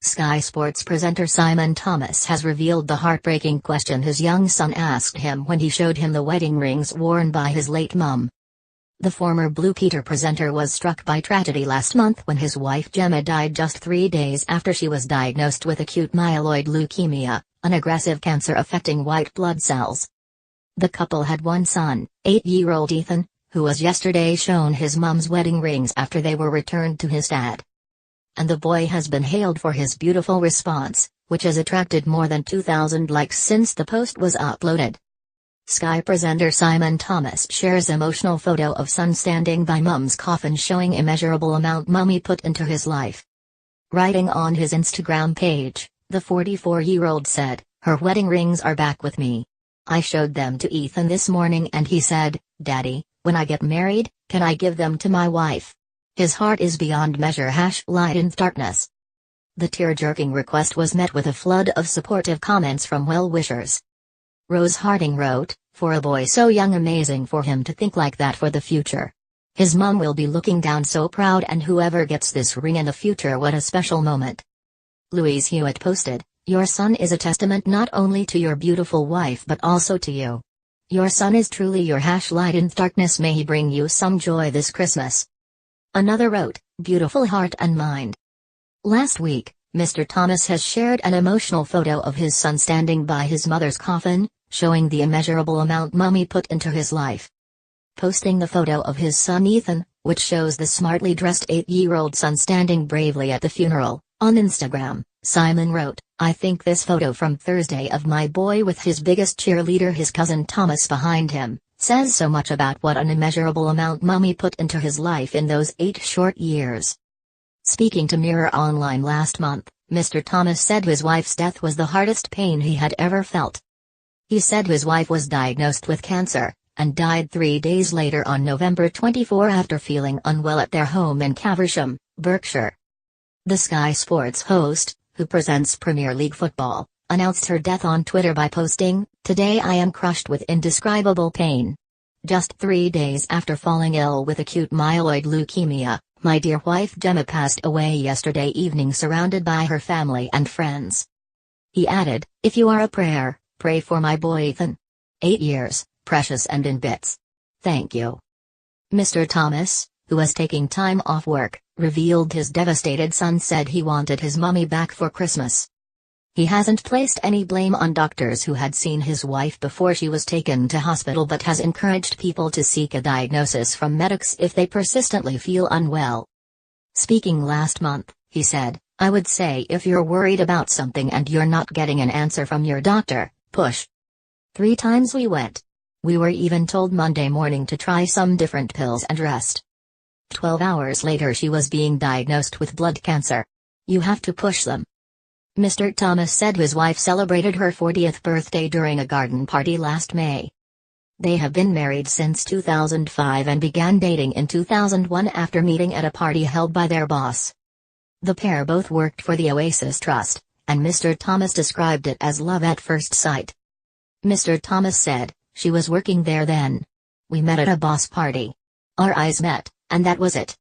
Sky Sports presenter Simon Thomas has revealed the heartbreaking question his young son asked him when he showed him the wedding rings worn by his late mum. The former Blue Peter presenter was struck by tragedy last month when his wife Gemma died just 3 days after she was diagnosed with acute myeloid leukemia, an aggressive cancer affecting white blood cells. The couple had one son, 8-year-old Ethan, who was yesterday shown his mum's wedding rings after they were returned to his dad. And the boy has been hailed for his beautiful response, which has attracted more than 2,000 likes since the post was uploaded. Sky presenter Simon Thomas shares emotional photo of son standing by mum's coffin showing immeasurable amount mummy put into his life. Writing on his Instagram page, the 44-year-old said, "Her wedding rings are back with me. I showed them to Ethan this morning and he said, 'Daddy, when I get married, can I give them to my wife?' His heart is beyond measure." Light in darkness. The tear-jerking request was met with a flood of supportive comments from well-wishers. Rose Harding wrote, "For a boy so young, amazing for him to think like that for the future. His mum will be looking down so proud, and whoever gets this ring in the future, what a special moment." Louise Hewitt posted, "Your son is a testament not only to your beautiful wife but also to you. Your son is truly your light in darkness. May he bring you some joy this Christmas." Another wrote, "Beautiful heart and mind." Last week, Mr. Thomas has shared an emotional photo of his son standing by his mother's coffin, showing the immeasurable amount mummy put into his life. Posting the photo of his son Ethan, which shows the smartly dressed 8-year-old son standing bravely at the funeral, on Instagram, Simon wrote, "I think this photo from Thursday of my boy with his biggest cheerleader, his cousin Thomas, behind him, says so much about what an immeasurable amount mummy put into his life in those 8 short years." Speaking to Mirror Online last month, Mr. Thomas said his wife's death was the hardest pain he had ever felt. He said his wife was diagnosed with cancer, and died 3 days later on November 24 after feeling unwell at their home in Caversham, Berkshire. The Sky Sports host, who presents Premier League football, announced her death on Twitter by posting, "Today I am crushed with indescribable pain. Just 3 days after falling ill with acute myeloid leukemia, my dear wife Gemma passed away yesterday evening surrounded by her family and friends." He added, "If you are a prayer, pray for my boy Ethan. 8 years, precious and in bits. Thank you." Mr. Thomas, who was taking time off work, revealed his devastated son said he wanted his mummy back for Christmas. He hasn't placed any blame on doctors who had seen his wife before she was taken to hospital, but has encouraged people to seek a diagnosis from medics if they persistently feel unwell. Speaking last month, he said, "I would say if you're worried about something and you're not getting an answer from your doctor, push. 3 times we went. We were even told Monday morning to try some different pills and rest. 12 hours later she was being diagnosed with blood cancer. You have to push them." Mr. Thomas said his wife celebrated her 40th birthday during a garden party last May. They have been married since 2005 and began dating in 2001 after meeting at a party held by their boss. The pair both worked for the Oasis Trust, and Mr. Thomas described it as love at first sight. Mr. Thomas said, "She was working there then. We met at a boss party. Our eyes met, and that was it.